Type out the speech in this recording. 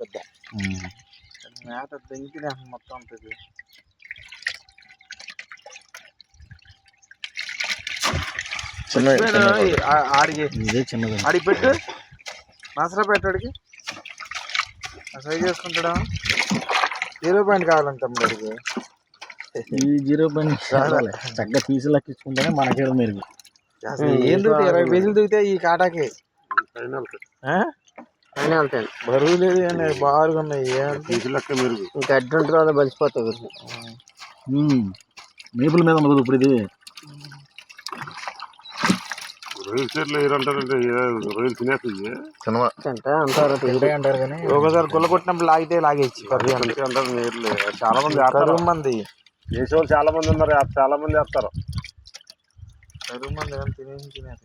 పెద్ద మేత దెంగితే మొత్తం ఉంటుంది. ఆడికి పెట్టు నాసరా పెట్టాడికి సైజ్ చేసుకుంటాడా. 0 పాయింట్ కావాలంట తమ్ముడికి. ఈ 0 పాయింట్ చక్కగా పీసులు లెక్కించుకుంటేనే మనకే మెరుగు. ఏం దిగుతాయి 20 పేజీలు దిగుతాయి ఈ కాటాకి. బరువు లేదు కానీ బాగా ఉన్నాయి. మెరుగు ఇంకా అడ్డు ఉంటుంది అలా బలిసిపోతాయి. మేపుల మీద ఉండదు ఇప్పుడు ఇది. రొయ్యల చీరలు ఏరంటారంటే రొయ్యలు తినేస్తాయి అంటారు కానీ ఒకసారి గుల్ల కొట్టినప్పుడు లాగితే లాగేచ్చి అంటారు. నీళ్ళు చాలా మంది కరువు మంది చేసేవాళ్ళు చాలా మంది ఉన్నారు. చాలా మంది వేస్తారు. కరువు మంది తినేసి